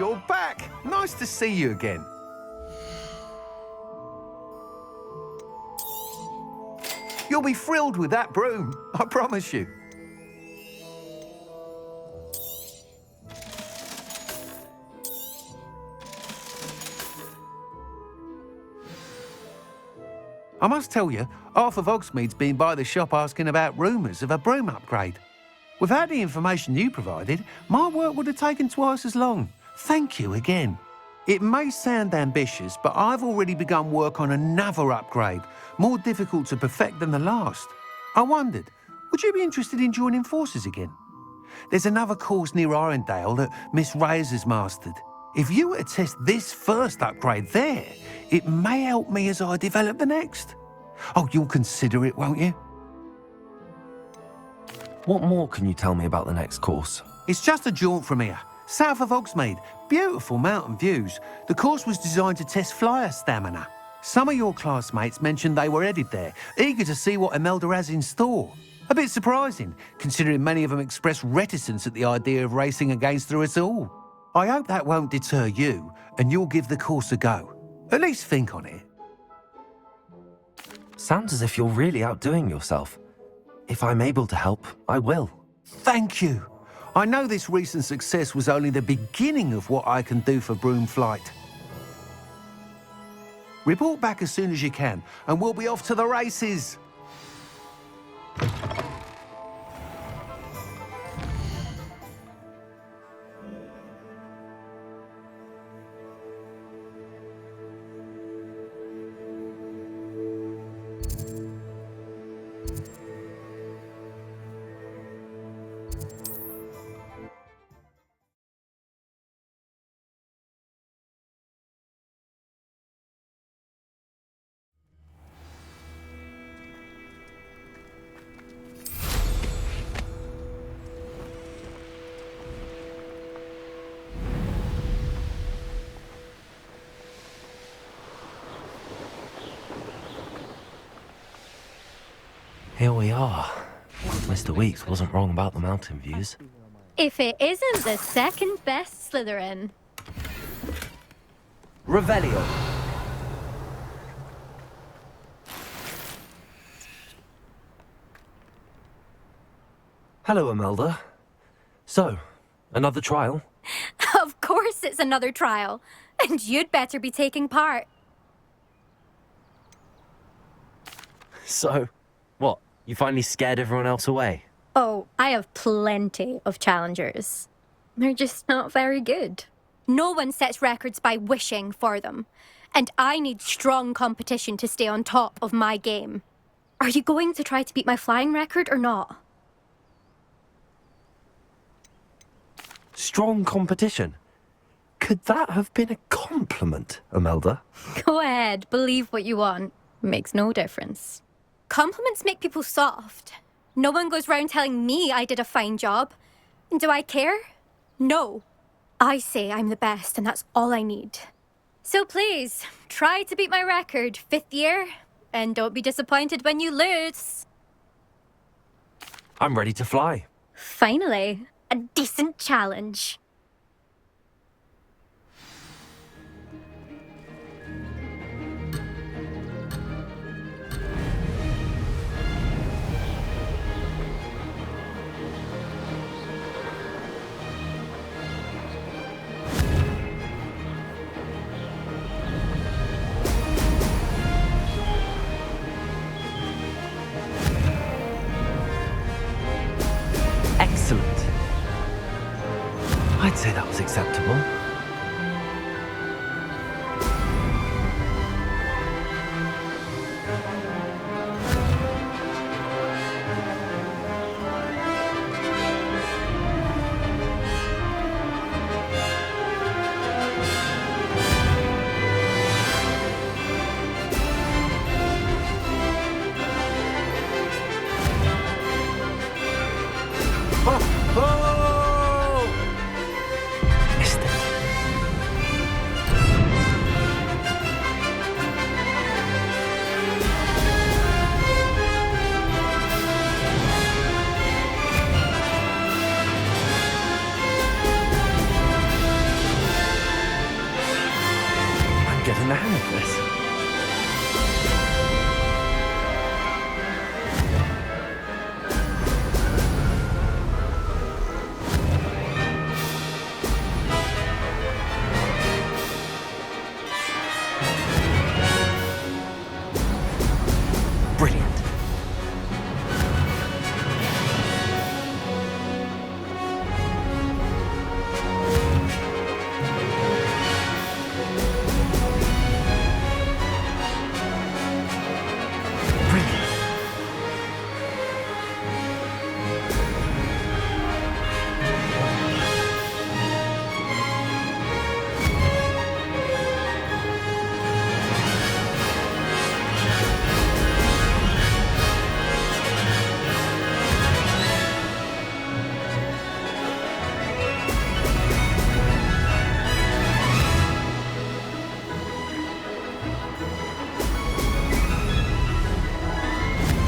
you're back. Nice to see you again. You'll be thrilled with that broom, I promise you. I must tell you, half of Hogsmeade's been by the shop asking about rumours of a broom upgrade. Without the information you provided, my work would have taken twice as long. Thank you again. It may sound ambitious, but I've already begun work on another upgrade, more difficult to perfect than the last. I wondered, would you be interested in joining forces again? There's another course near Irondale that Miss Reyes has mastered. If you were to test this first upgrade there, it may help me as I develop the next. Oh, you'll consider it, won't you? What more can you tell me about the next course? It's just a jaunt from here, south of Hogsmeade. Beautiful mountain views. The course was designed to test flyer stamina. Some of your classmates mentioned they were headed there, eager to see what Imelda has in store. A bit surprising, considering many of them expressed reticence at the idea of racing against her at all. I hope that won't deter you, and you'll give the course a go. At least think on it. Sounds as if you're really outdoing yourself. If I'm able to help, I will. Thank you. I know this recent success was only the beginning of what I can do for broom flight. Report back as soon as you can, and we'll be off to the races. Here we are. Mr. Weeks wasn't wrong about the mountain views. If it isn't the second best Slytherin. Revelio. Hello, Imelda. So, another trial? Of course it's another trial. And you'd better be taking part. So, what? You finally scared everyone else away? Oh, I have plenty of challengers. They're just not very good. No one sets records by wishing for them. And I need strong competition to stay on top of my game. Are you going to try to beat my flying record or not? Strong competition? Could that have been a compliment, Imelda? Go ahead, believe what you want. Makes no difference. Compliments make people soft. No one goes round telling me I did a fine job. And do I care? No. I say I'm the best, and that's all I need. So please, try to beat my record, 5th year, and don't be disappointed when you lose. I'm ready to fly. Finally, a decent challenge. Excellent. I'd say that was acceptable. Missed it. the hang of this. Brilliant.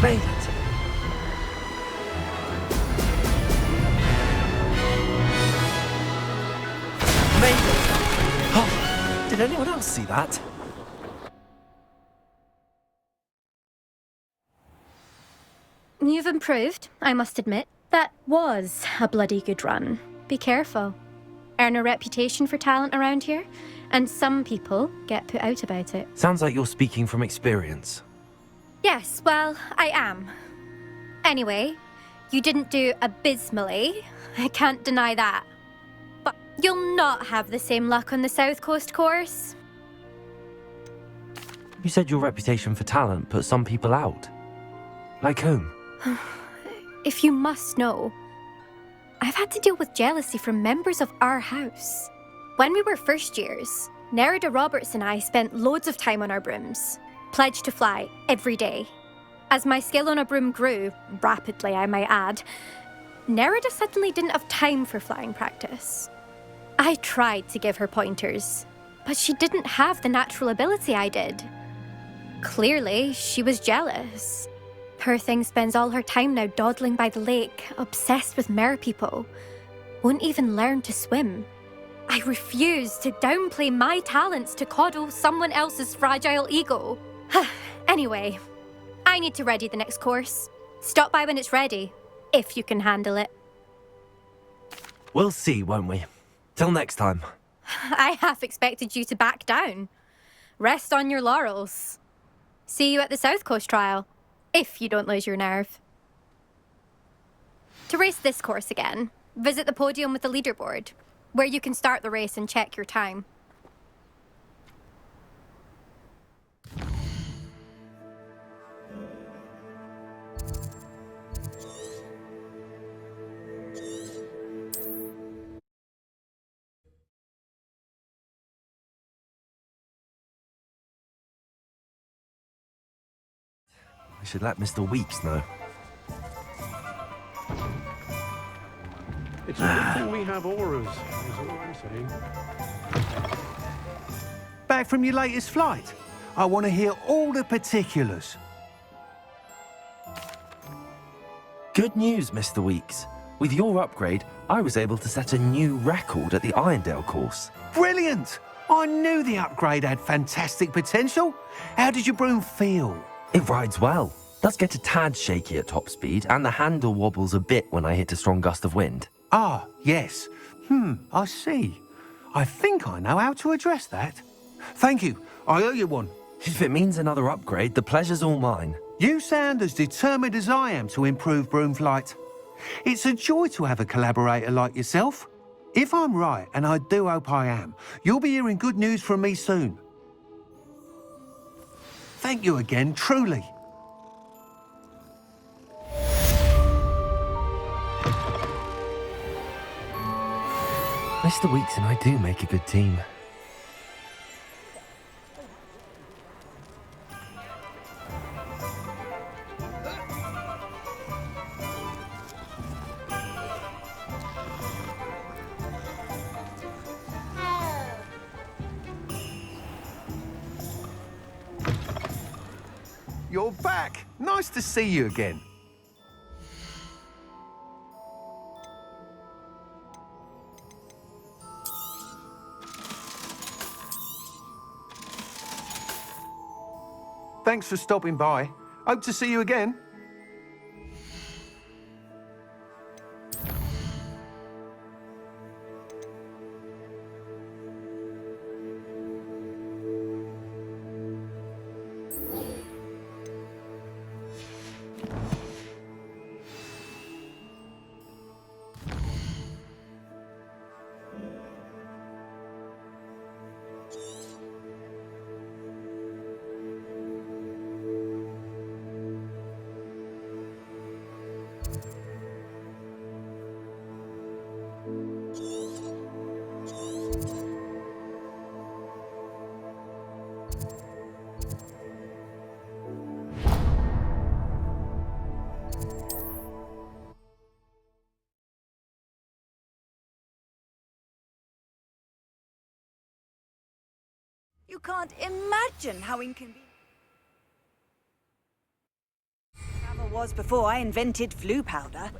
Made it. Made it. Oh, did anyone else see that? You've improved, I must admit. That was a bloody good run. Be careful. Earn a reputation for talent around here, and some people get put out about it. Sounds like you're speaking from experience. Yes, well, I am. Anyway, you didn't do abysmally. I can't deny that. But you'll not have the same luck on the South Coast course. You said your reputation for talent put some people out. Like whom? If you must know, I've had to deal with jealousy from members of our house. When we were first years, Nerida Roberts and I spent loads of time on our brooms, pledged to fly every day. As my skill on a broom grew, rapidly I might add, Nerida suddenly didn't have time for flying practice. I tried to give her pointers, but she didn't have the natural ability I did. Clearly, she was jealous. Poor thing spends all her time now dawdling by the lake, obsessed with merpeople. Won't even learn to swim. I refuse to downplay my talents to coddle someone else's fragile ego. Anyway, I need to ready the next course. Stop by when it's ready, if you can handle it. We'll see, won't we? Till next time. I half expected you to back down. Rest on your laurels. See you at the South Coast trial, if you don't lose your nerve. To race this course again, visit the podium with the leaderboard, where you can start the race and check your time. I should let Mr. Weeks know. It's a good thing we have auras, is all I'm saying. Back from your latest flight? I want to hear all the particulars. Good news, Mr. Weeks. With your upgrade, I was able to set a new record at the Irondale course. Brilliant! I knew the upgrade had fantastic potential. How did your broom feel? It rides well. Does get a tad shaky at top speed, and the handle wobbles a bit when I hit a strong gust of wind. Ah, yes. I see. I think I know how to address that. Thank you. I owe you one. If it means another upgrade, the pleasure's all mine. You sound as determined as I am to improve broom flight. It's a joy to have a collaborator like yourself. If I'm right, and I do hope I am, you'll be hearing good news from me soon. Thank you again, truly. Mr. Weeks and I do make a good team. You're back. Nice to see you again. Thanks for stopping by. Hope to see you again. You can't imagine how inconvenient travel was before I invented flu powder.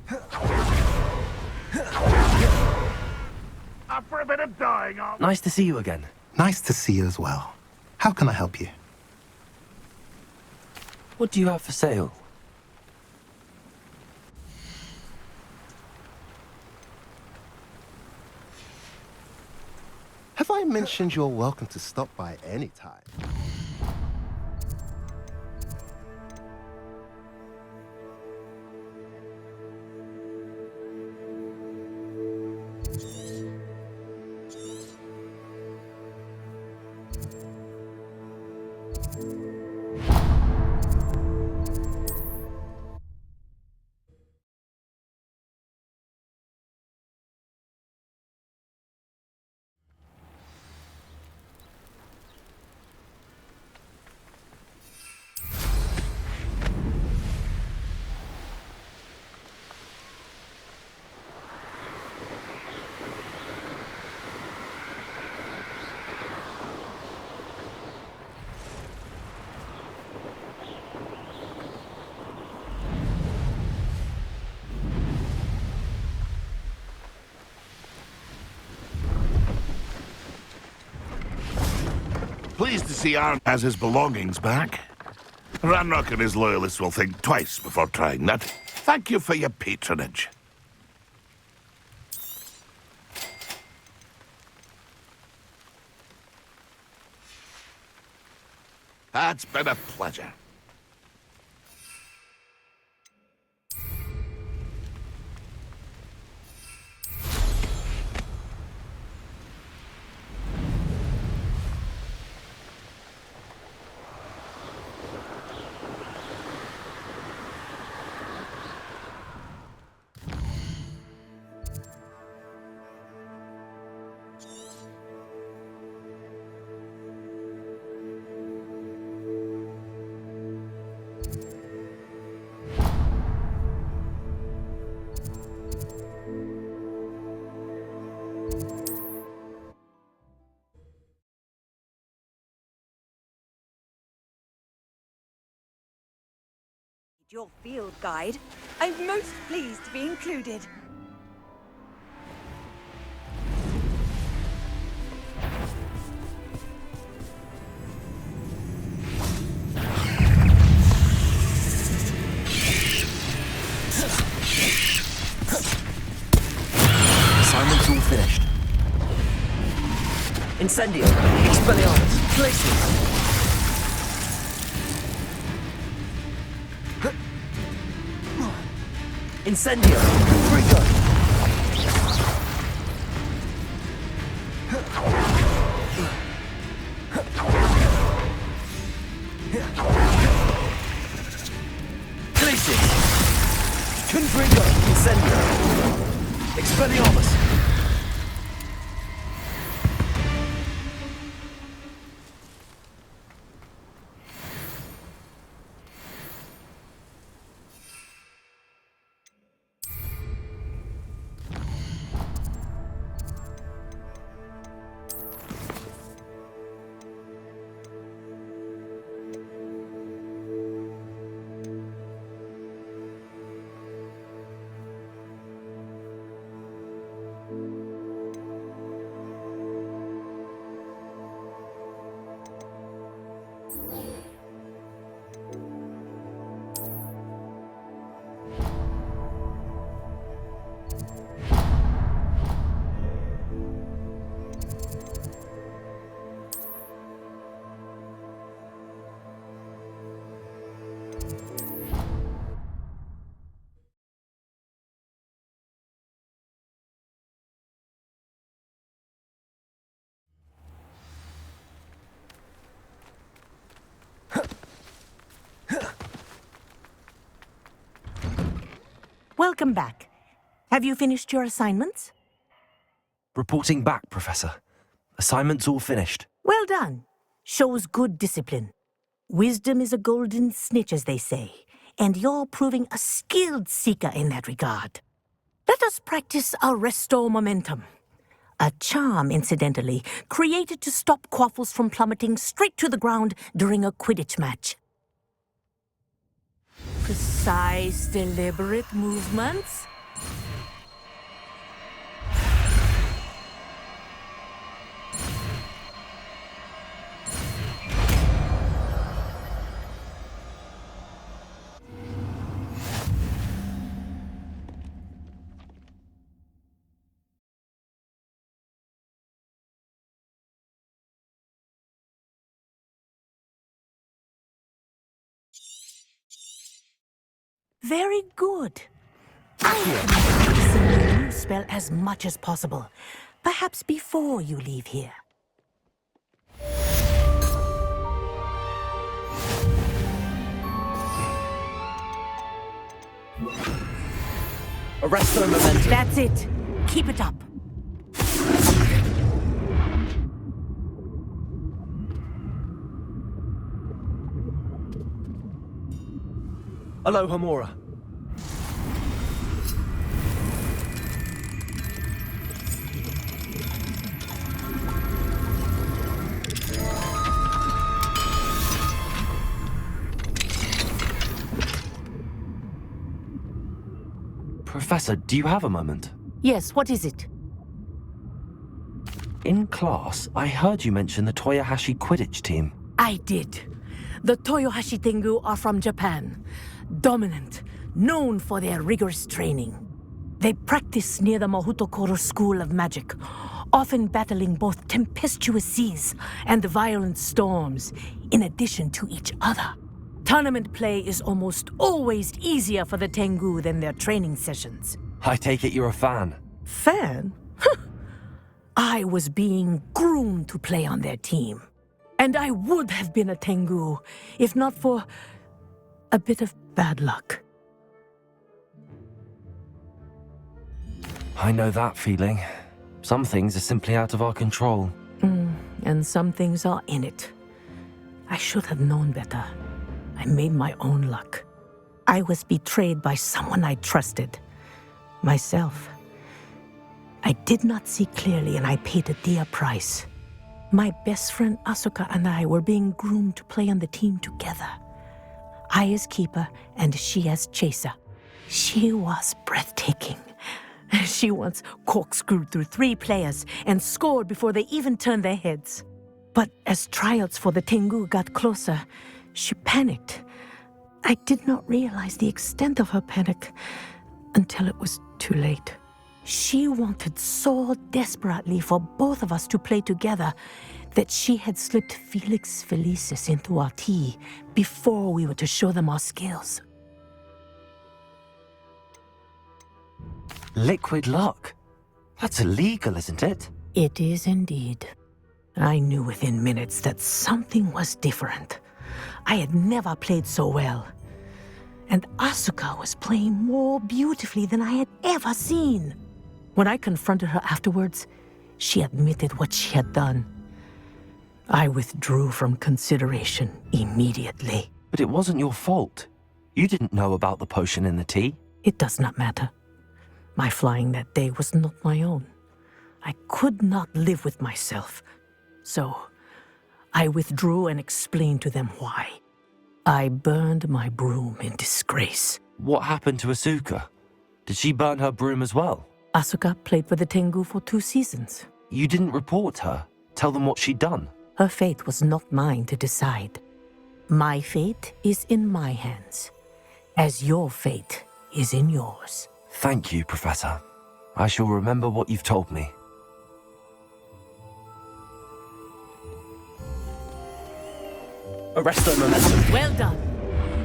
Up for a bit of dying, aren't we? Nice to see you again. Nice to see you as well. How can I help you? What do you have for sale? Have I mentioned you're welcome to stop by any time? Pleased to see Aaron has his belongings back. Ranrock and his loyalists will think twice before trying that. Thank you for your patronage. It's been a pleasure. Your field guide. I'm most pleased to be included. Assignment's all finished. Incendio, Expelliarmus, Glacius. Incendio, Frigo. Glacius. Confrigo, Incendio. Expelliarmus. Welcome back. Have you finished your assignments? Reporting back, Professor. Assignments all finished. Well done. Shows good discipline. Wisdom is a golden snitch, as they say, and you're proving a skilled seeker in that regard. Let us practice our restore momentum. A charm, incidentally, created to stop quaffles from plummeting straight to the ground during a Quidditch match. Precise, deliberate movements. Very good. I am practicing your new spell as much as possible. Perhaps before you leave here. Arrest the momentum. That's it. Keep it up. Aloha, Mora. Professor, do you have a moment? Yes, what is it? In class, I heard you mention the Toyohashi Quidditch team. I did. The Toyohashi Tengu are from Japan. Dominant, known for their rigorous training. They practice near the Mahutokoro School of Magic, often battling both tempestuous seas and violent storms, in addition to each other. Tournament play is almost always easier for the Tengu than their training sessions. I take it you're a fan. Fan? I was being groomed to play on their team. And I would have been a Tengu, if not for a bit of bad luck. I know that feeling. Some things are simply out of our control. And some things are in it. I should have known better. I made my own luck. I was betrayed by someone I trusted. Myself. I did not see clearly, and I paid a dear price. My best friend Asuka and I were being groomed to play on the team together. I as keeper, and she as chaser. She was breathtaking. She once corkscrewed through 3 players and scored before they even turned their heads. But as tryouts for the Tengu got closer, she panicked. I did not realize the extent of her panic until it was too late. She wanted so desperately for both of us to play together that she had slipped Felix Felicis into our tea before we were to show them our skills. Liquid luck? That's illegal, isn't it? It is indeed. I knew within minutes that something was different. I had never played so well. And Asuka was playing more beautifully than I had ever seen. When I confronted her afterwards, she admitted what she had done. I withdrew from consideration immediately. But it wasn't your fault. You didn't know about the potion in the tea. It does not matter. My flying that day was not my own. I could not live with myself. So, I withdrew and explained to them why. I burned my broom in disgrace. What happened to Asuka? Did she burn her broom as well? Asuka played for the Tengu for 2 seasons. You didn't report her? Tell them what she'd done? Her fate was not mine to decide. My fate is in my hands, as your fate is in yours. Thank you, Professor. I shall remember what you've told me. Arresto momentum. Well done.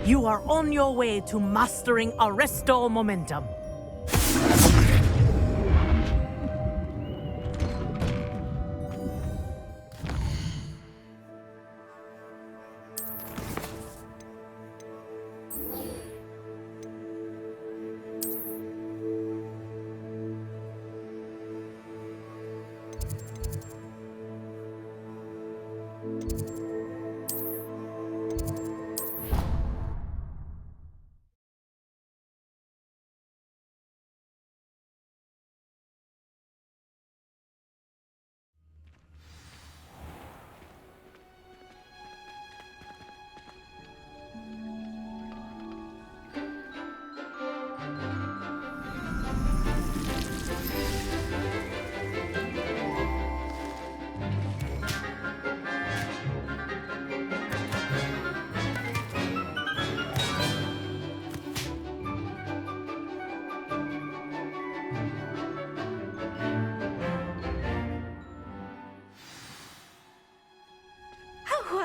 You are on your way to mastering Arresto momentum.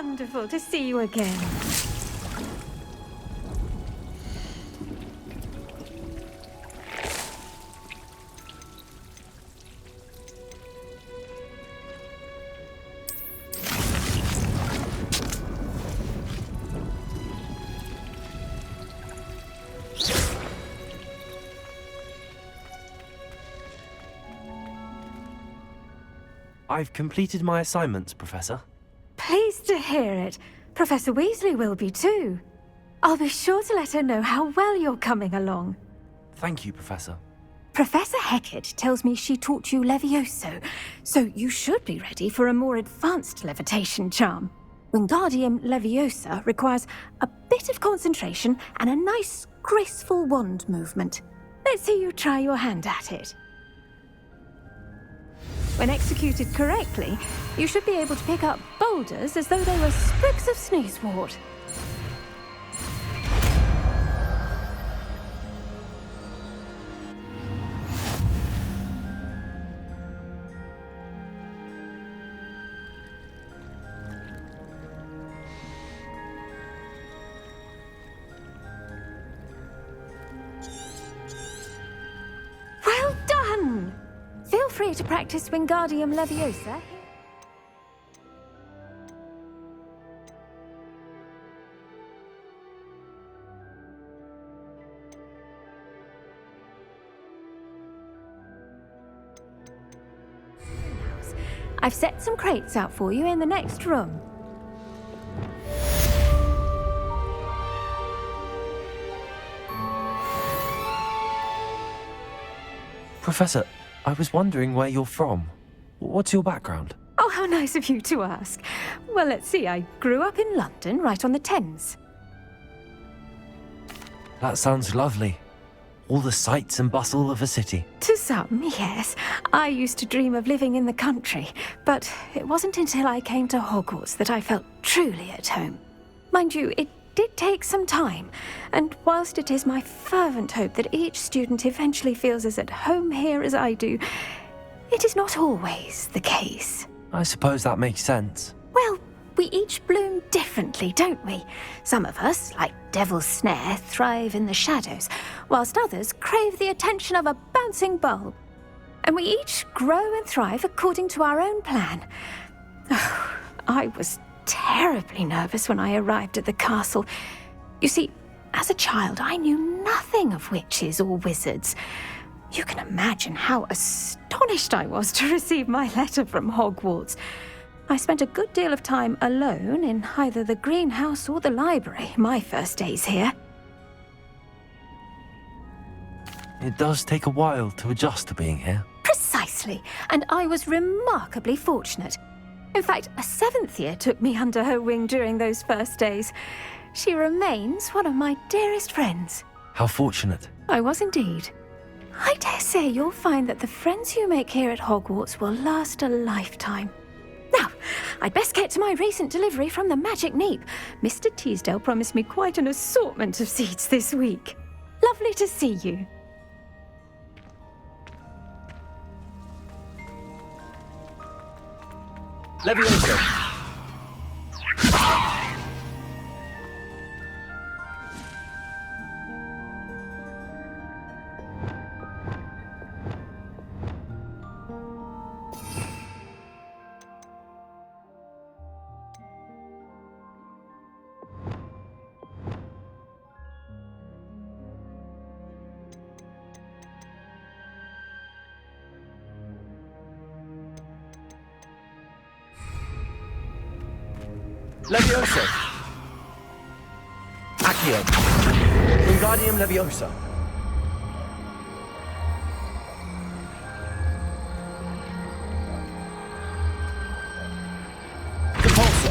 wonderful to see you again. I've completed my assignments, Professor. Pleased to hear it. Professor Weasley will be too. I'll be sure to let her know how well you're coming along. Thank you, Professor. Professor Hecat tells me she taught you Levioso, so you should be ready for a more advanced levitation charm. Wingardium Leviosa requires a bit of concentration and a nice, graceful wand movement. Let's see you try your hand at it. When executed correctly, you should be able to pick up boulders as though they were sprigs of sneezewort. Well done! Feel free to practice Wingardium Leviosa. I've set some crates out for you in the next room. Professor, I was wondering where you're from. What's your background? Oh, how nice of you to ask. Well, let's see. I grew up in London, right on the Thames. That sounds lovely. All the sights and bustle of a city. To some, yes. I used to dream of living in the country, but it wasn't until I came to Hogwarts that I felt truly at home. Mind you, it did take some time, and whilst it is my fervent hope that each student eventually feels as at home here as I do, it is not always the case. I suppose that makes sense. Well, we each bloom differently, don't we? Some of us, like Devil's Snare, thrive in the shadows, whilst others crave the attention of a bouncing bulb. And we each grow and thrive according to our own plan. Oh, I was terribly nervous when I arrived at the castle. You see, as a child, I knew nothing of witches or wizards. You can imagine how astonished I was to receive my letter from Hogwarts. I spent a good deal of time alone in either the greenhouse or the library my first days here. It does take a while to adjust to being here. Precisely, and I was remarkably fortunate. In fact, a 7th year took me under her wing during those first days. She remains one of my dearest friends. How fortunate. I was indeed. I dare say you'll find that the friends you make here at Hogwarts will last a lifetime. Now, I'd best get to my recent delivery from the Magic Neep. Mr. Teasdale promised me quite an assortment of seeds this week. Lovely to see you. Leviosa. Leviosa. Accio. Wingardium Leviosa. Compulso.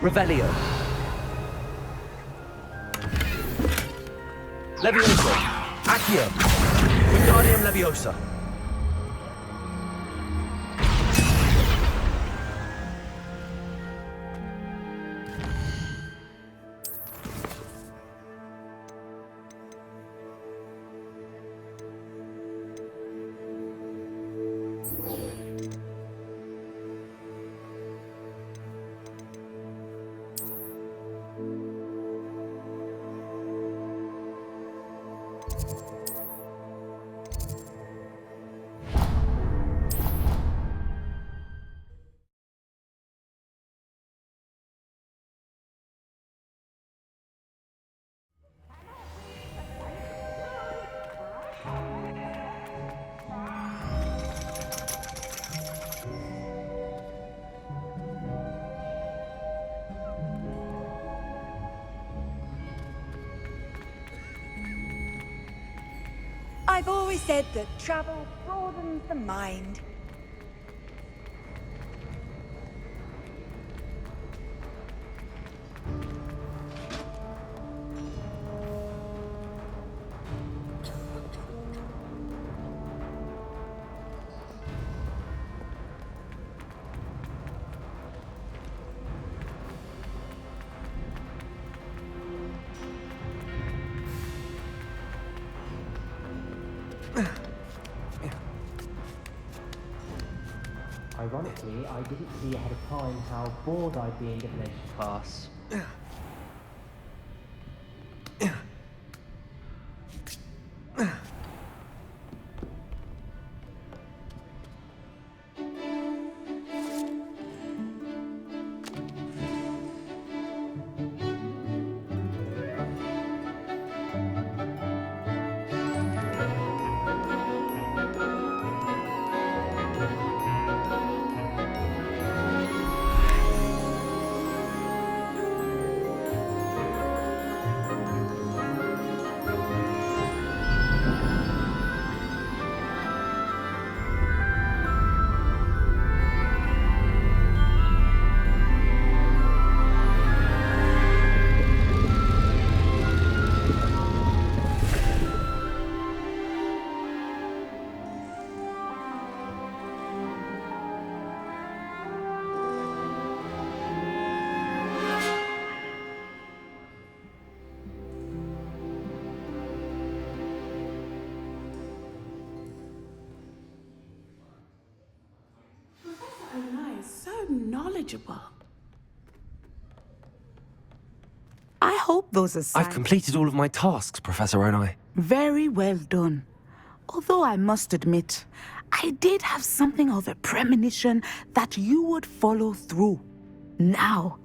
Revelio. Leviosa. Accio. Wingardium Leviosa. always said that travel broadens the mind. Ironically, I didn't see ahead of time how bored I'd be in divination class. Knowledgeable. I hope those aside. I've completed all of my tasks, Professor Onai. Very well done. Although I must admit, I did have something of a premonition that you would follow through. Now,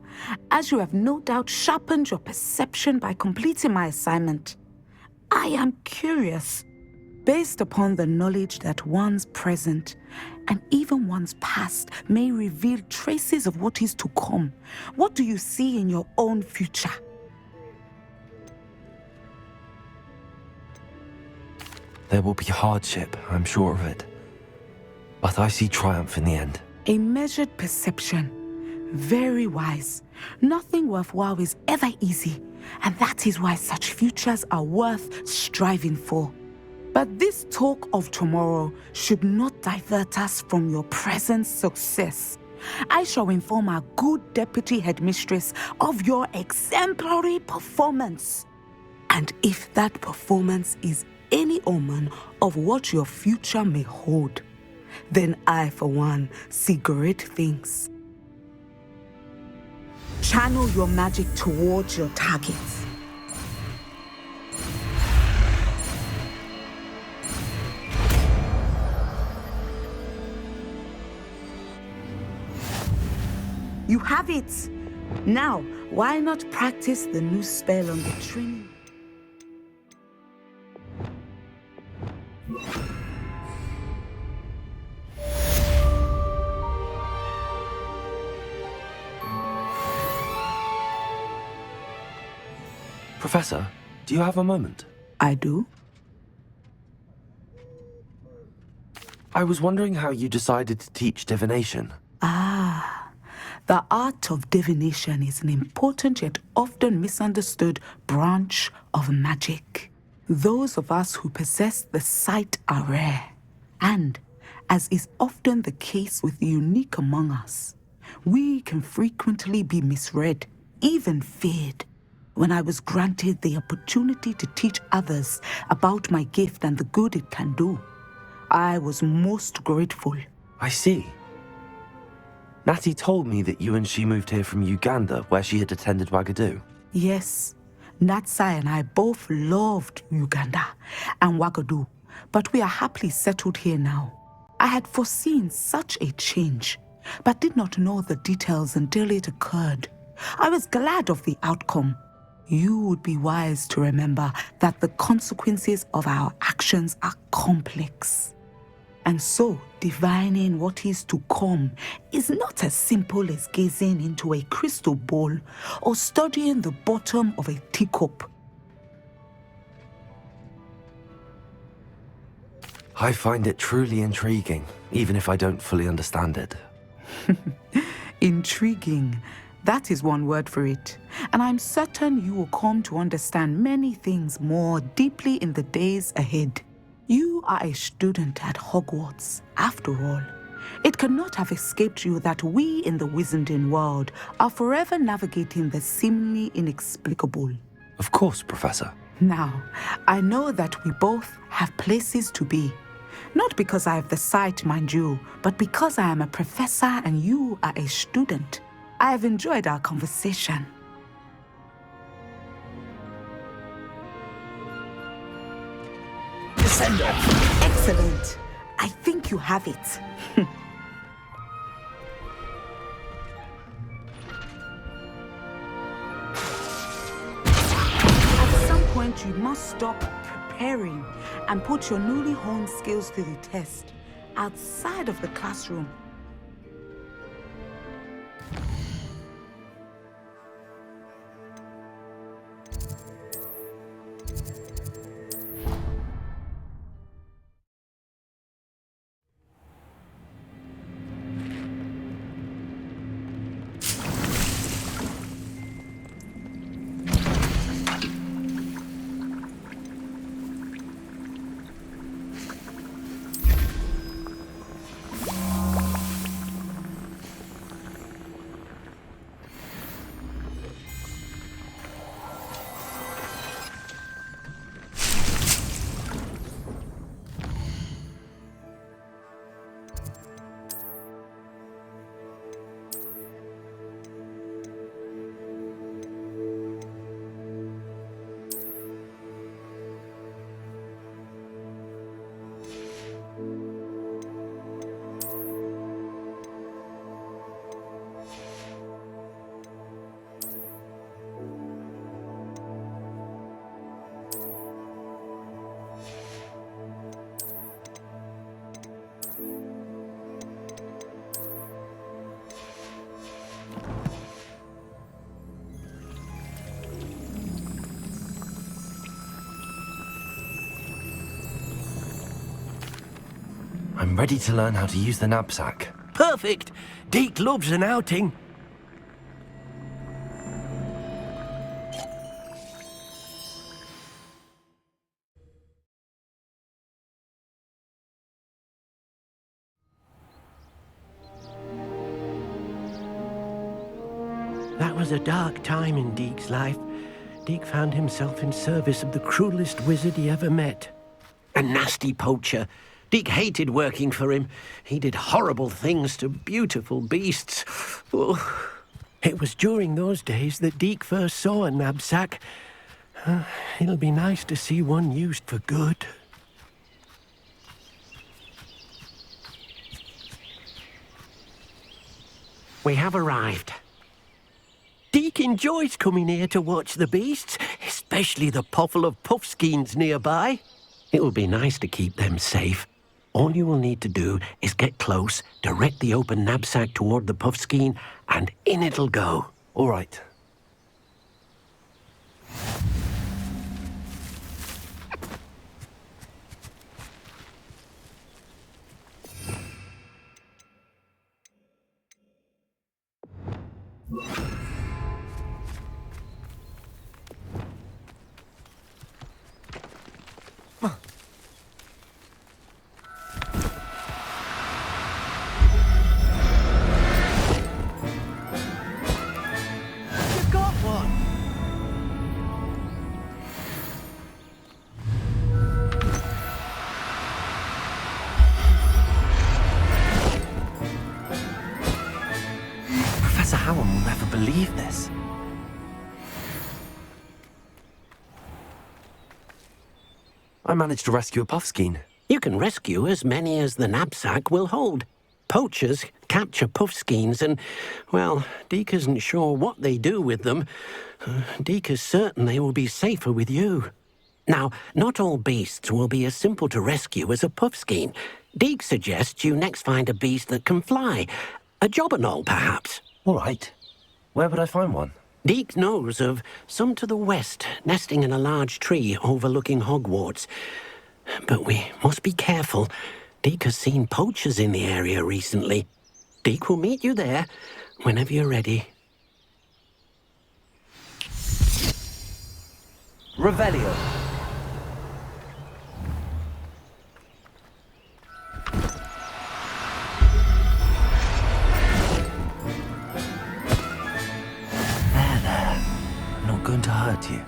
as you have no doubt sharpened your perception by completing my assignment, I am curious. Based upon the knowledge that one's present and even one's past may reveal traces of what is to come, what do you see in your own future? There will be hardship, I'm sure of it. But I see triumph in the end. A measured perception. Very wise. Nothing worthwhile is ever easy, and that is why such futures are worth striving for. But this talk of tomorrow should not divert us from your present success. I shall inform our good deputy headmistress of your exemplary performance. And if that performance is any omen of what your future may hold, then I, for one, see great things. Channel your magic towards your targets. You have it! Now, why not practice the new spell on the training? Professor, do you have a moment? I do. I was wondering how you decided to teach divination. The art of divination is an important yet often misunderstood branch of magic. Those of us who possess the sight are rare, and, as is often the case with the unique among us, we can frequently be misread, even feared. When I was granted the opportunity to teach others about my gift and the good it can do, I was most grateful. I see. Natty told me that you and she moved here from Uganda, where she had attended Wagadu. Yes, Natsai and I both loved Uganda and Wagadu, but we are happily settled here now. I had foreseen such a change, but did not know the details until it occurred. I was glad of the outcome. You would be wise to remember that the consequences of our actions are complex. And so, divining what is to come is not as simple as gazing into a crystal ball or studying the bottom of a teacup. I find it truly intriguing, even if I don't fully understand it. Intriguing. That is one word for it. And I'm certain you will come to understand many things more deeply in the days ahead. You are a student at Hogwarts, after all. It cannot have escaped you that we in the wizarding world are forever navigating the seemingly inexplicable. Of course, Professor. Now, I know that we both have places to be. Not because I have the sight, mind you, but because I am a professor and you are a student. I have enjoyed our conversation. Descender. Excellent. I think you have it. At some point, you must stop preparing and put your newly honed skills to the test outside of the classroom. I'm ready to learn how to use the Nab-sack. Perfect. Deke loves an outing. That was a dark time in Deke's life. Deke found himself in service of the cruelest wizard he ever met. A nasty poacher. Deke hated working for him. He did horrible things to beautiful beasts. Oh. It was during those days that Deke first saw a Nab-sack. It'll be nice to see one used for good. We have arrived. Deke enjoys coming here to watch the beasts, especially the puffle of puffskeins nearby. It will be nice to keep them safe. All you will need to do is get close, direct the open Nab-sack toward the puffskein, and in it'll go. All right. Believe this. I managed to rescue a puffskein. You can rescue as many as the Nab-sack will hold. Poachers capture puffskeins and, well, Deke isn't sure what they do with them. Deke is certain they will be safer with you. Now, not all beasts will be as simple to rescue as a puffskein. Deke suggests you next find a beast that can fly. A jobberknoll, perhaps. All right. Where would I find one? Deke knows of some to the west, nesting in a large tree overlooking Hogwarts. But we must be careful. Deek has seen poachers in the area recently. Deek will meet you there whenever you're ready. Revelio. There. I'm not going to hurt you.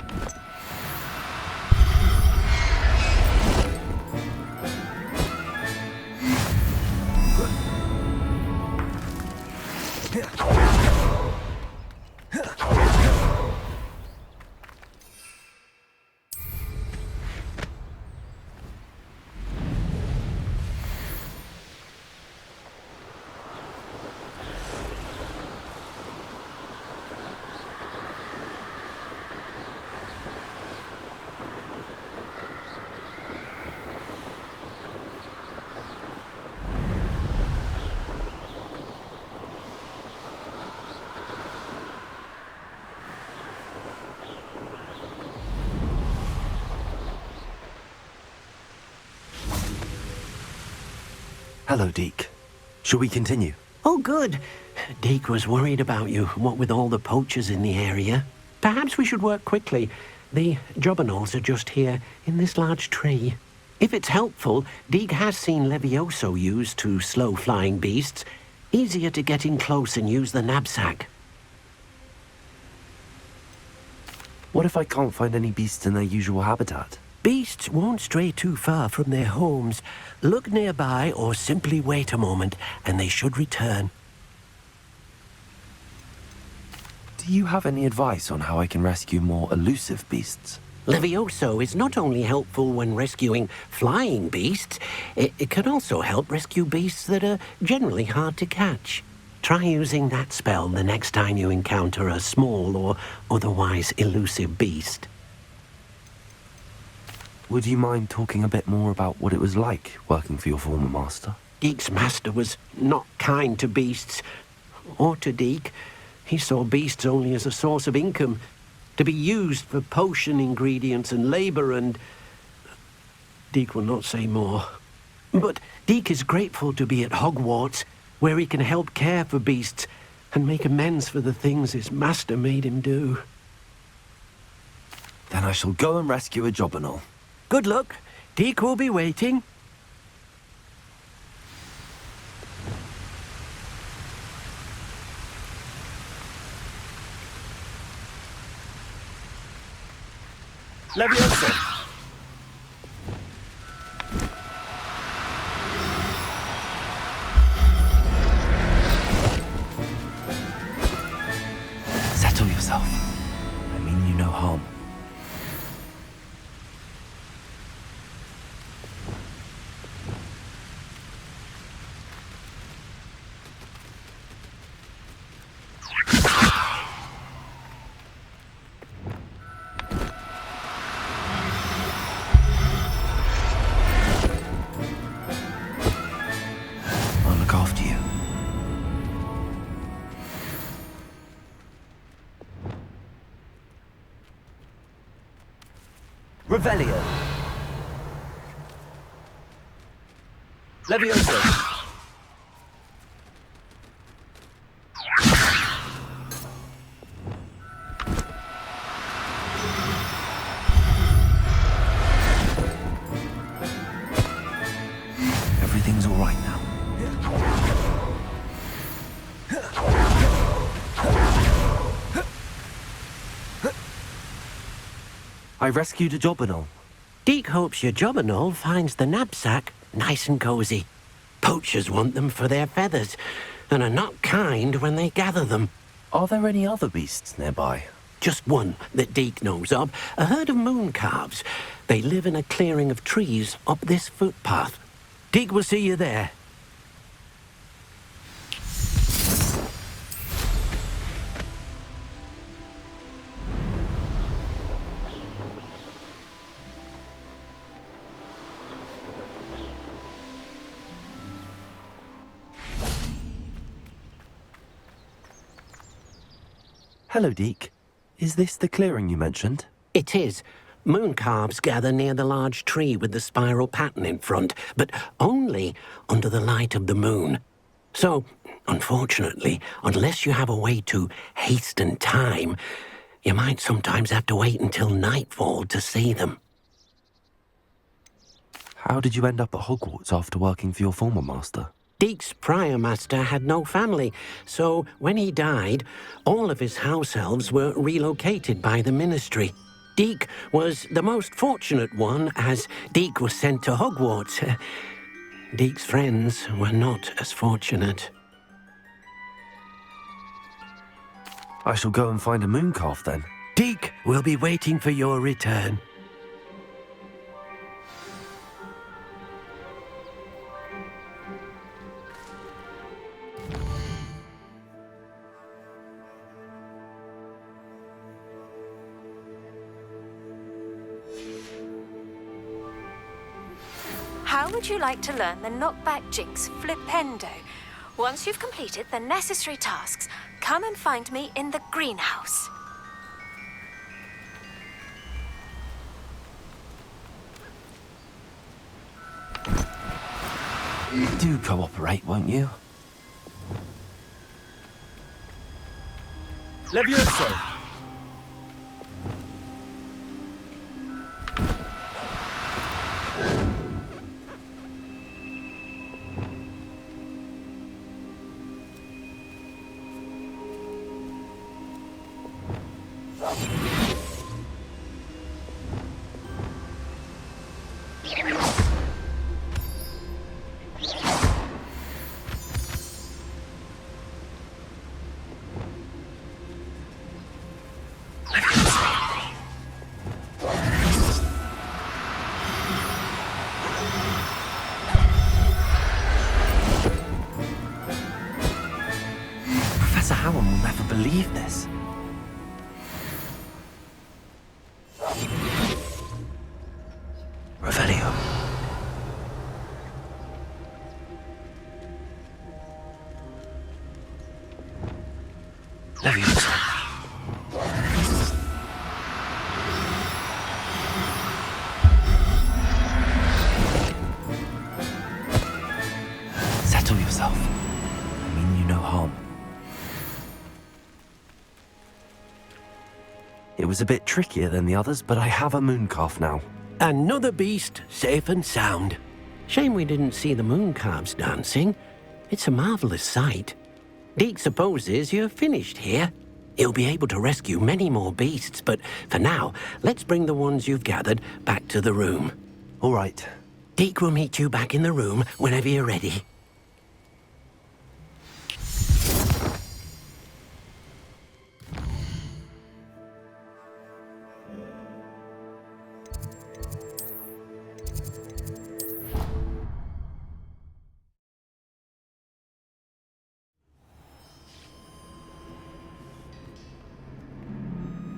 Hello, Deek. Shall we continue? Oh, good. Deek was worried about you, what with all the poachers in the area. Perhaps we should work quickly. The jobberknolls are just here, in this large tree. If it's helpful, Deek has seen Levioso used to slow flying beasts. Easier to get in close and use the Nab-sack. What if I can't find any beasts in their usual habitat? Beasts won't stray too far from their homes. Look nearby or simply wait a moment, and they should return. Do you have any advice on how I can rescue more elusive beasts? Levioso is not only helpful when rescuing flying beasts, it can also help rescue beasts that are generally hard to catch. Try using that spell the next time you encounter a small or otherwise elusive beast. Would you mind talking a bit more about what it was like working for your former master? Deek's master was not kind to beasts, or to Deek. He saw beasts only as a source of income, to be used for potion ingredients and labor, and Deek will not say more. But Deek is grateful to be at Hogwarts, where he can help care for beasts and make amends for the things his master made him do. Then I shall go and rescue a jobberknoll. Good luck. Deek will be waiting. Levioso! Settle yourself. I mean you no harm. Revelio. Levioso. Everything's all right now. I rescued a jobberknoll. Deek hopes your jobberknoll finds the Nab-sack nice and cozy. Poachers want them for their feathers, and are not kind when they gather them. Are there any other beasts nearby? Just one that Deek knows of, a herd of moon calves. They live in a clearing of trees up this footpath. Deek will see you there. Hello, Deek. Is this the clearing you mentioned? It is, Mooncalves gather near the large tree with the spiral pattern in front, but only under the light of the moon. So, unfortunately, unless you have a way to hasten time, you might sometimes have to wait until nightfall to see them. How did you end up at Hogwarts after working for your former master? Deek's prior master had no family, so when he died, all of his house elves were relocated by the ministry. Deek was the most fortunate one, as Deek was sent to Hogwarts. Deek's friends were not as fortunate. I shall go and find a mooncalf then. Deek will be waiting for your return. How would you like to learn the knockback jinx flipendo? Once you've completed the necessary tasks, come and find me in the greenhouse. Do cooperate, won't you? Levioso! Professor Howard will never believe this. Revelio. Levioso. Settle yourself. I mean you no harm. It was a bit trickier than the others, but I have a mooncalf now. Another beast, safe and sound. Shame we didn't see the mooncalves dancing. It's a marvelous sight. Deek supposes you're finished here. He'll be able to rescue many more beasts, but for now, let's bring the ones you've gathered back to the room. All right. Deek will meet you back in the room whenever you're ready.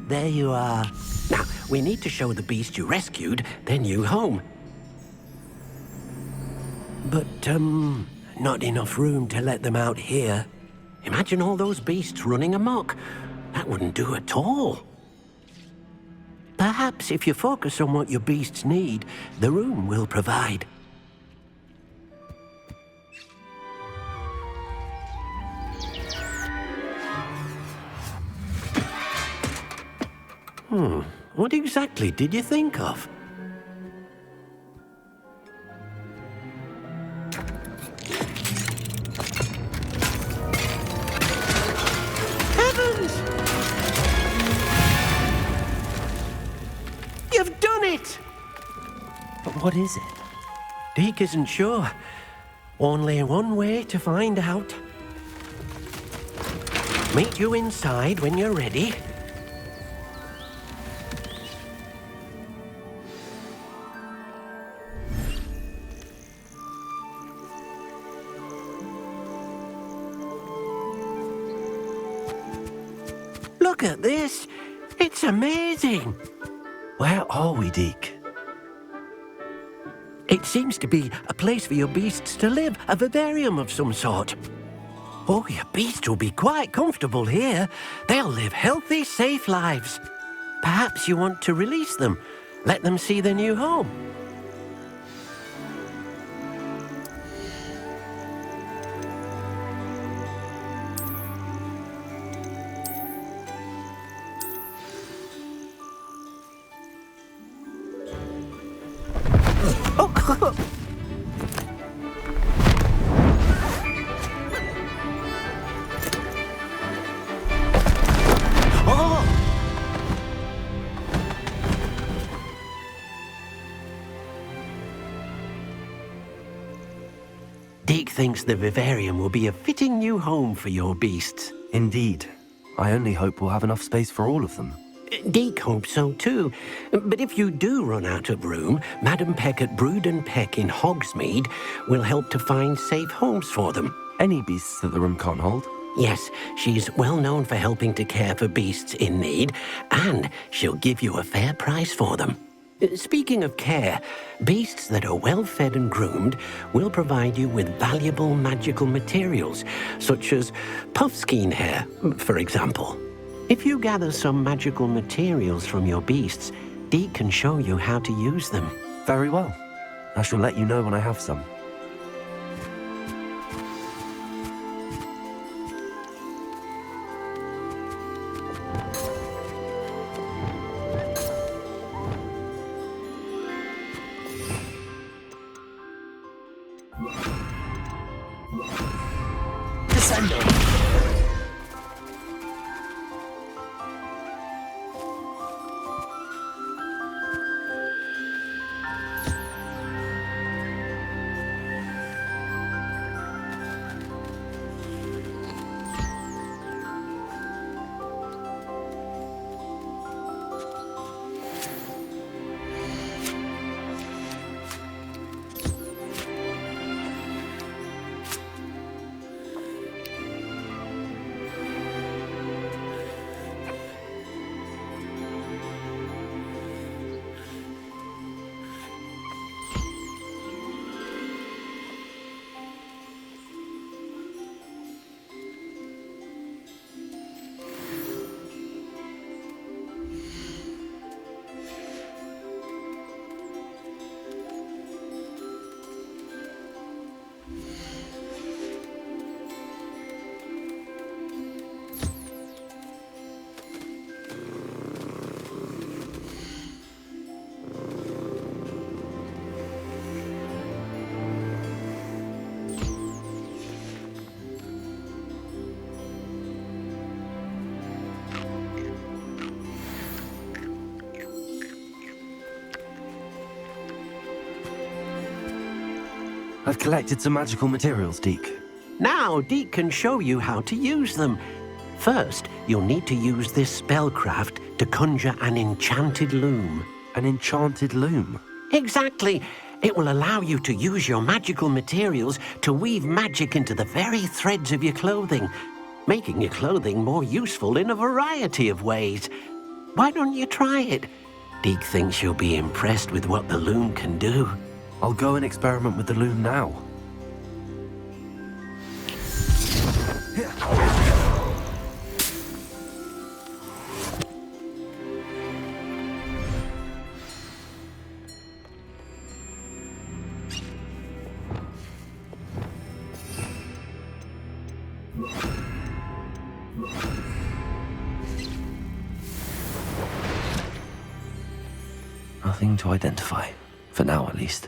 There you are. Now, we need to show the beast you rescued their new home. But, not enough room to let them out here. Imagine all those beasts running amok. That wouldn't do at all. Perhaps if you focus on what your beasts need, the room will provide. What exactly did you think of? Heavens! You've done it! But what is it? Deek isn't sure. Only one way to find out. Meet you inside when you're ready. Look at this. It's amazing. Where are we, Deek? It seems to be a place for your beasts to live, a vivarium of some sort. Oh, your beasts will be quite comfortable here. They'll live healthy, safe lives. Perhaps you want to release them. Let them see their new home. Deke thinks the Vivarium will be a fitting new home for your beasts. Indeed. I only hope we'll have enough space for all of them. Deke hopes so too. But if you do run out of room, Madam Peck at Brood and Peck in Hogsmeade will help to find safe homes for them. Any beasts that the room can't hold? Yes, she's well known for helping to care for beasts in need, and she'll give you a fair price for them. Speaking of care, beasts that are well fed and groomed will provide you with valuable magical materials, such as puffskein hair, for example. If you gather some magical materials from your beasts, Deke can show you how to use them. Very well. I shall let you know when I have some. I've collected some magical materials, Deke. Now Deke can show you how to use them. First, you'll need to use this spellcraft to conjure an enchanted loom. An enchanted loom? Exactly. It will allow you to use your magical materials to weave magic into the very threads of your clothing, making your clothing more useful in a variety of ways. Why don't you try it? Deke thinks you'll be impressed with what the loom can do. I'll go and experiment with the loom now. Nothing to identify, for now at least.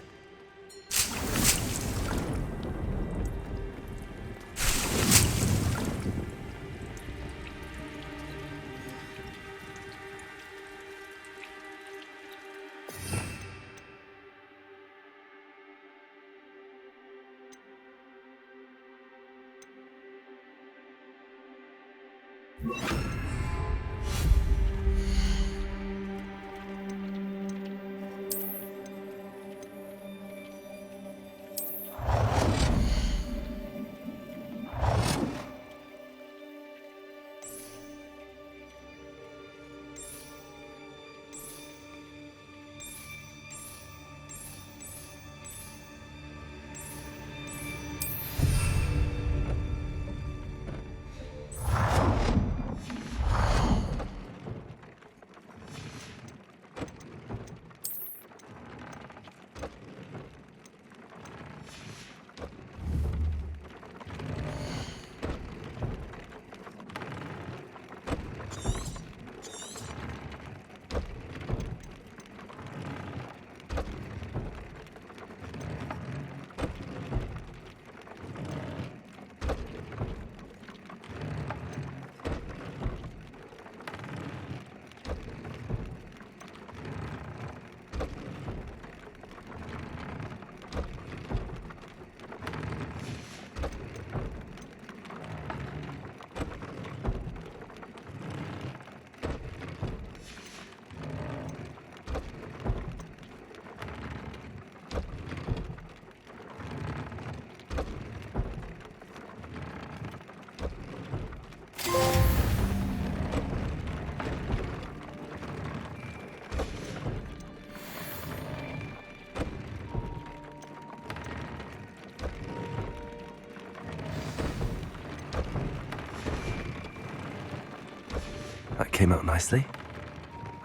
That came out nicely.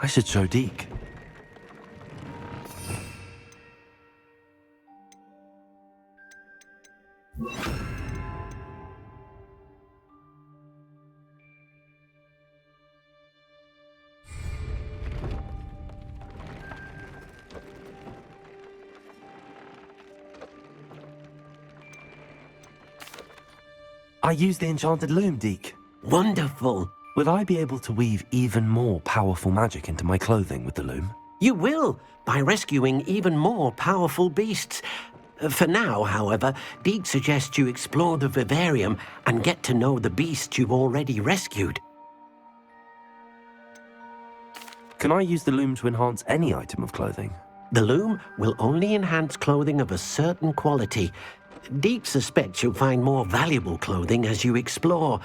I should show Deke. I used the enchanted loom, Deke. Wonderful. Will I be able to weave even more powerful magic into my clothing with the loom? You will, by rescuing even more powerful beasts. For now, however, Deke suggests you explore the Vivarium and get to know the beasts you've already rescued. Can I use the loom to enhance any item of clothing? The loom will only enhance clothing of a certain quality. Deke suspects you'll find more valuable clothing as you explore.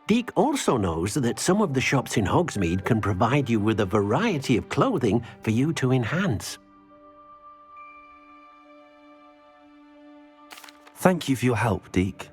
Deke also knows that some of the shops in Hogsmeade can provide you with a variety of clothing for you to enhance. Thank you for your help, Deke.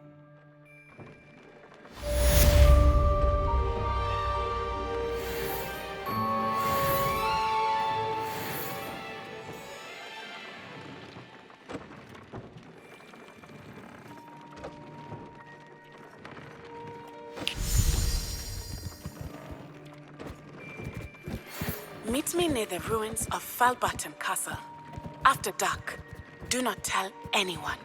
Meet me near the ruins of Falbottom Castle. After dark. Do not tell anyone.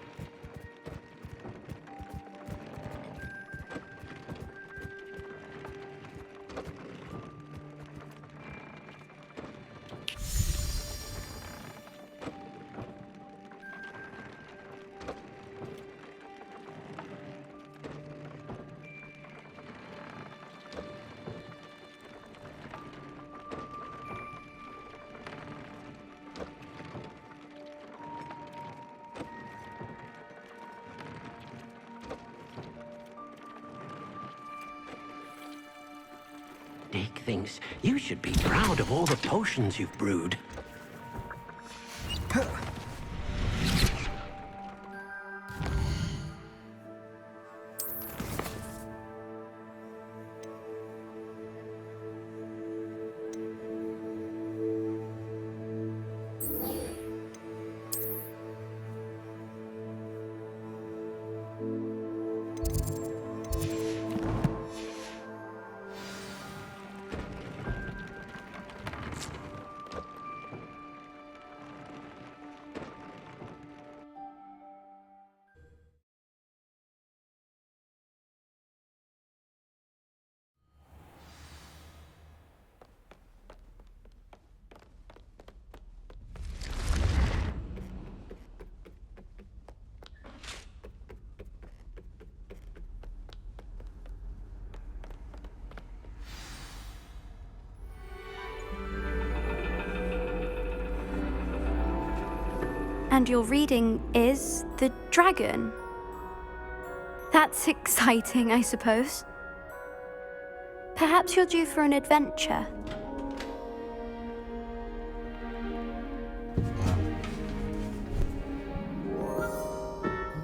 Deke thinks you should be proud of all the potions you've brewed. And your reading is The Dragon. That's exciting, I suppose. Perhaps you're due for an adventure.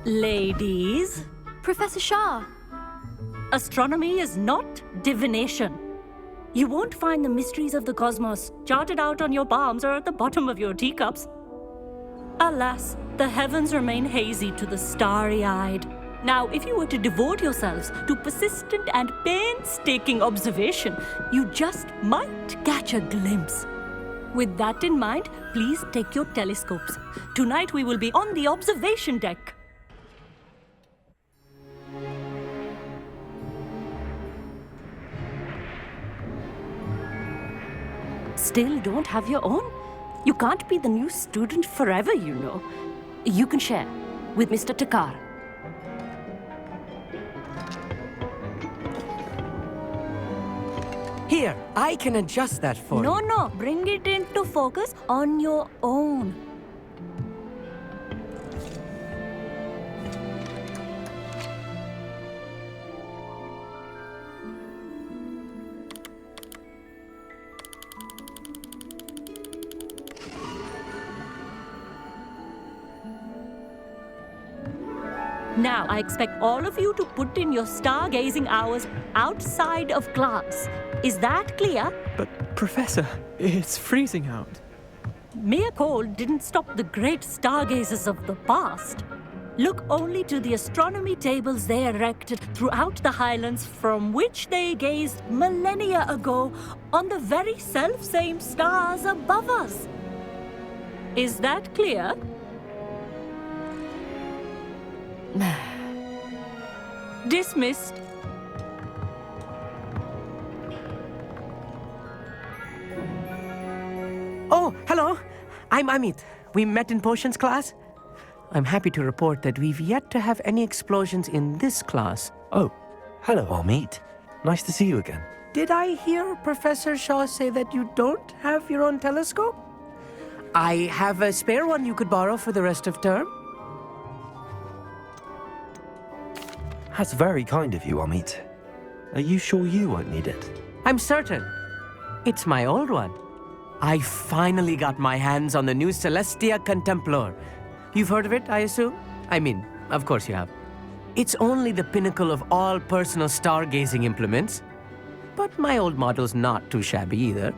Ladies, Professor Shah. astronomy is not divination. You won't find the mysteries of the cosmos charted out on your palms or at the bottom of your teacups. Alas, the heavens remain hazy to the starry-eyed. Now, if you were to devote yourselves to persistent and painstaking observation, you just might catch a glimpse. With that in mind, please take your telescopes. Tonight we will be on the observation deck. Still don't have your own? You can't be the new student forever, you know. You can share with Mr. Takar. Here, I can adjust that for you. No, bring it into focus on your own. Now, I expect all of you to put in your stargazing hours outside of class. Is that clear? But, Professor, it's freezing out. Mere cold didn't stop the great stargazers of the past. Look only to the astronomy tables they erected throughout the highlands from which they gazed millennia ago on the very self-same stars above us. Is that clear? Dismissed. Oh, hello. I'm Amit. We met in potions class. I'm happy to report that we've yet to have any explosions in this class. Oh, hello, Amit. Nice to see you again. Did I hear Professor Shaw say that you don't have your own telescope? I have a spare one you could borrow for the rest of term. That's very kind of you, Amit. Are you sure you won't need it? I'm certain. It's my old one. I finally got my hands on the new Celestia Contemplar. You've heard of it, I assume? I mean, of course you have. It's only the pinnacle of all personal stargazing implements. But my old model's not too shabby either.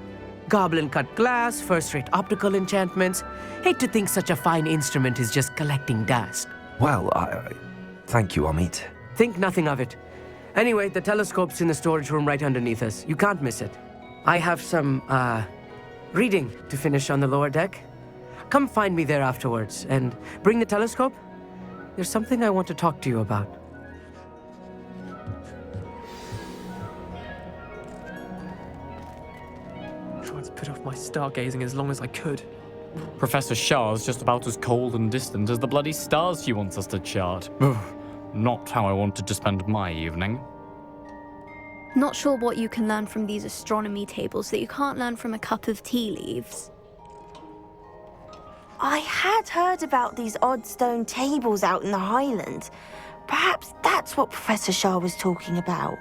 Goblin-cut glass, first-rate optical enchantments. Hate to think such a fine instrument is just collecting dust. Well, thank you, Amit. Think nothing of it. Anyway, the telescope's in the storage room right underneath us. You can't miss it. I have some, reading to finish on the lower deck. Come find me there afterwards, and bring the telescope. There's something I want to talk to you about. Tried to put off my stargazing as long as I could. Professor Shah's just about as cold and distant as the bloody stars she wants us to chart. Not how I wanted to spend my evening. Not sure what you can learn from these astronomy tables that you can't learn from a cup of tea leaves. I had heard about these odd stone tables out in the Highlands. Perhaps that's what Professor Shah was talking about.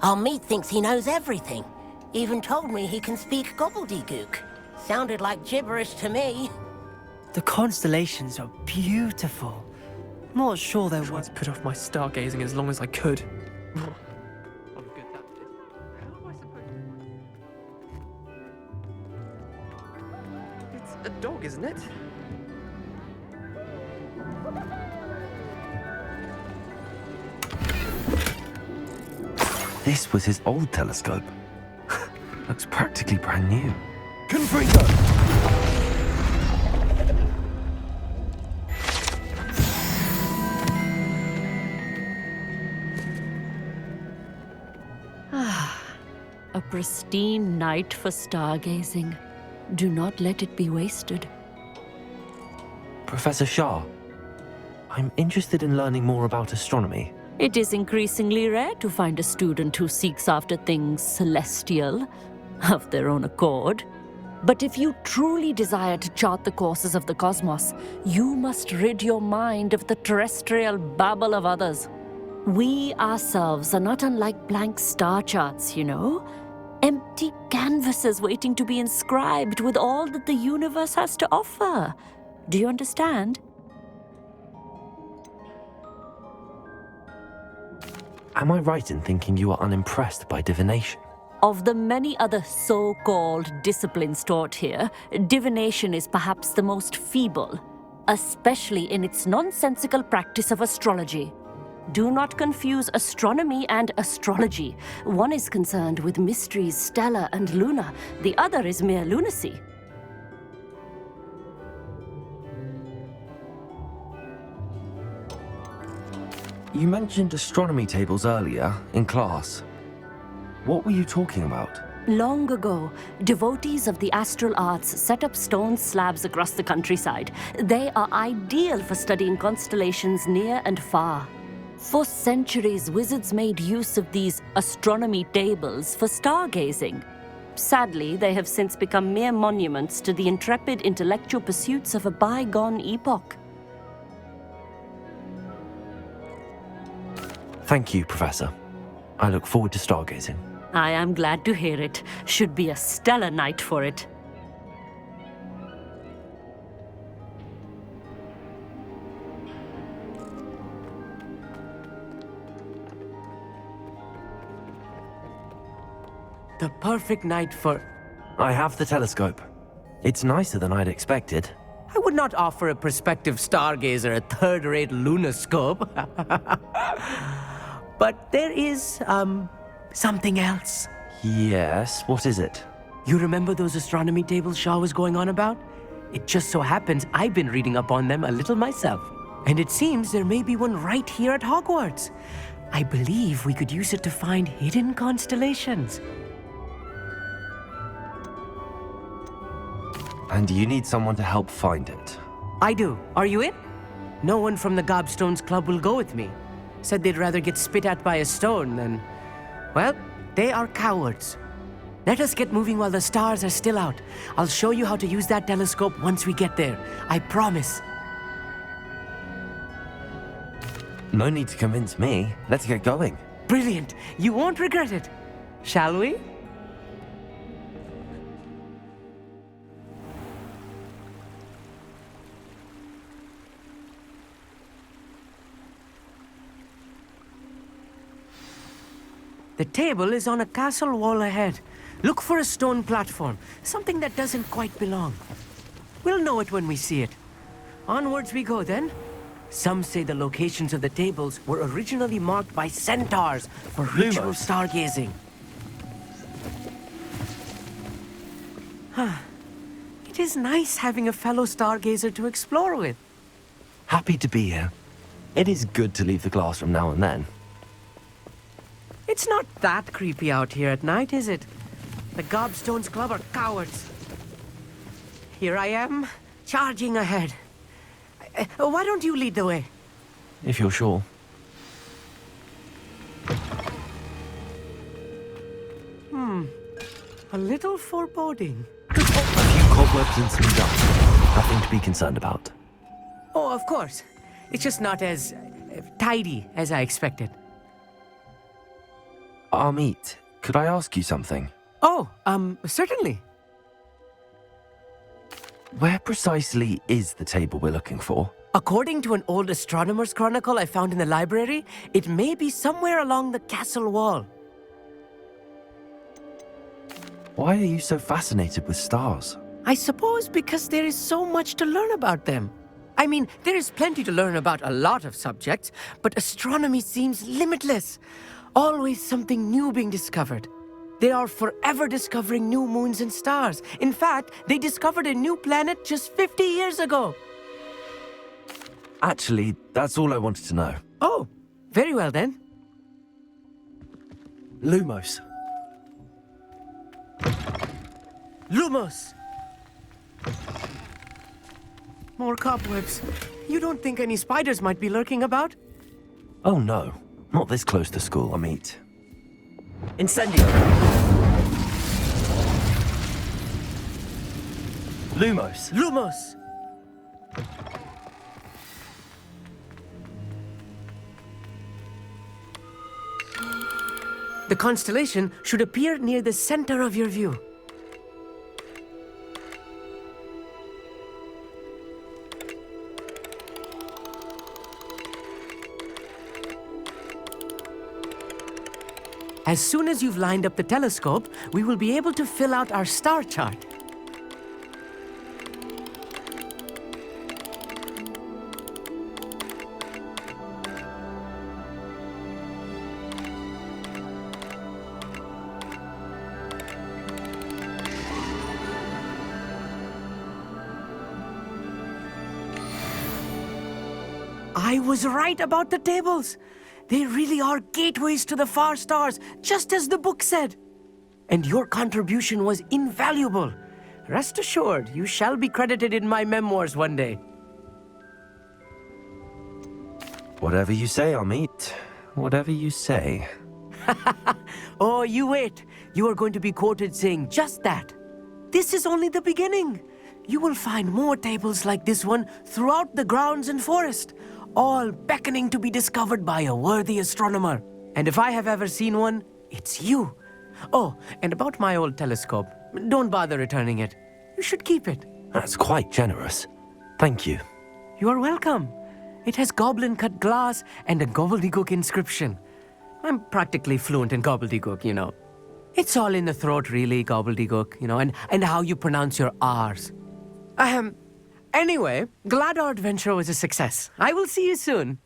Amit thinks he knows everything. Even told me he can speak gobbledygook. Sounded like gibberish to me. The constellations are beautiful. Not sure there Tried to put off my stargazing as long as I could. It's a dog, isn't it? This was his old telescope. Looks practically brand new. Confringo! A pristine night for stargazing. Do not let it be wasted. Professor Shah, I'm interested in learning more about astronomy. It is increasingly rare to find a student who seeks after things celestial, of their own accord. But if you truly desire to chart the courses of the cosmos, you must rid your mind of the terrestrial babble of others. We ourselves are not unlike blank star charts, you know? Empty canvases waiting to be inscribed with all that the universe has to offer. Do you understand? Am I right in thinking you are unimpressed by divination? Of the many other so-called disciplines taught here, divination is perhaps the most feeble, especially in its nonsensical practice of astrology. Do not confuse astronomy and astrology. One is concerned with mysteries stellar and lunar. The other is mere lunacy. You mentioned astronomy tables earlier in class. What were you talking about? Long ago, devotees of the astral arts set up stone slabs across the countryside. They are ideal for studying constellations near and far. For centuries, wizards made use of these astronomy tables for stargazing. Sadly, they have since become mere monuments to the intrepid intellectual pursuits of a bygone epoch. Thank you, Professor. I look forward to stargazing. I am glad to hear it. Should be a stellar night for it. The perfect night for... I have the telescope. It's nicer than I'd expected. I would not offer a prospective stargazer a third-rate lunoscope. But there is, something else. Yes, what is it? You remember those astronomy tables Shaw was going on about? It just so happens I've been reading up on them a little myself. And it seems there may be one right here at Hogwarts. I believe we could use it to find hidden constellations. And you need someone to help find it. I do. Are you in? No one from the Gobstones Club will go with me. Said they'd rather get spit at by a stone than... Well, they are cowards. Let us get moving while the stars are still out. I'll show you how to use that telescope once we get there. I promise. No need to convince me. Let's get going. Brilliant. You won't regret it. Shall we? The table is on a castle wall ahead. Look for a stone platform, something that doesn't quite belong. We'll know it when we see it. Onwards we go then. Some say the locations of the tables were originally marked by centaurs for ritual stargazing. It is nice having a fellow stargazer to explore with. Happy to be here. It is good to leave the classroom now and then. It's not that creepy out here at night, is it? The Gobstones Club are cowards. Here I am, charging ahead. Why don't you lead the way? If you're sure. A little foreboding. A few cobwebs and some dust. Nothing to be concerned about. Oh, of course. It's just not as tidy as I expected. Amit, could I ask you something? Oh, certainly. Where precisely is the table we're looking for? According to an old astronomer's chronicle I found in the library, it may be somewhere along the castle wall. Why are you so fascinated with stars? I suppose because there is so much to learn about them. I mean, there is plenty to learn about a lot of subjects, but astronomy seems limitless. Always something new being discovered. They are forever discovering new moons and stars. In fact, they discovered a new planet just 50 years ago. Actually, that's all I wanted to know. Oh, very well then. Lumos. Lumos! More cobwebs. You don't think any spiders might be lurking about? Oh no, not this close to school, Amit. Incendio! Lumos! Lumos! The constellation should appear near the center of your view. As soon as you've lined up the telescope, we will be able to fill out our star chart. I was right about the tables. They really are gateways to the far stars, just as the book said. And your contribution was invaluable. Rest assured, you shall be credited in my memoirs one day. Whatever you say, Amit. Whatever you say. Oh, you wait. You are going to be quoted saying just that. This is only the beginning. You will find more tables like this one throughout the grounds and forest, all beckoning to be discovered by a worthy astronomer. And if I have ever seen one, it's you. Oh, and about my old telescope, don't bother returning it. You should keep it. That's quite generous. Thank you. You are welcome. It has goblin-cut glass and a gobbledygook inscription. I'm practically fluent in gobbledygook, you know. It's all in the throat, really, gobbledygook, and how you pronounce your R's. Anyway, glad our adventure was a success. I will see you soon.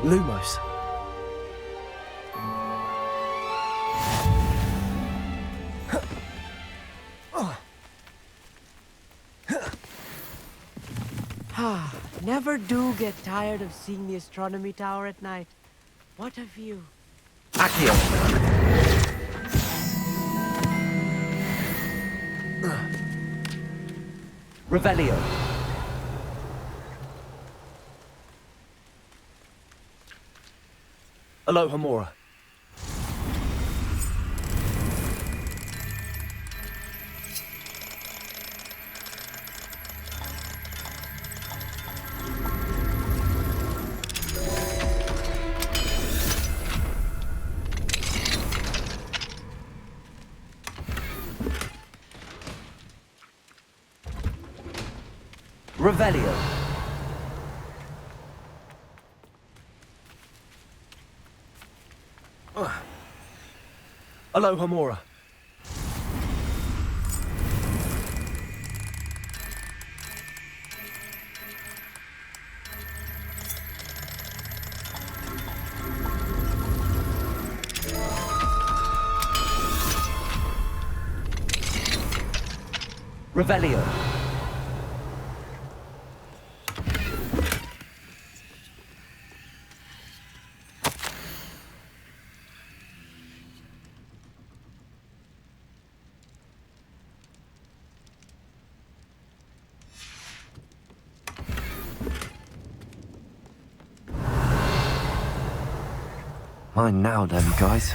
Lumos. Never do get tired of seeing the astronomy tower at night. What a view. Accio. Revelio. Alohomora. Revelio. Alohomora. Revelio. Mine now then, guys.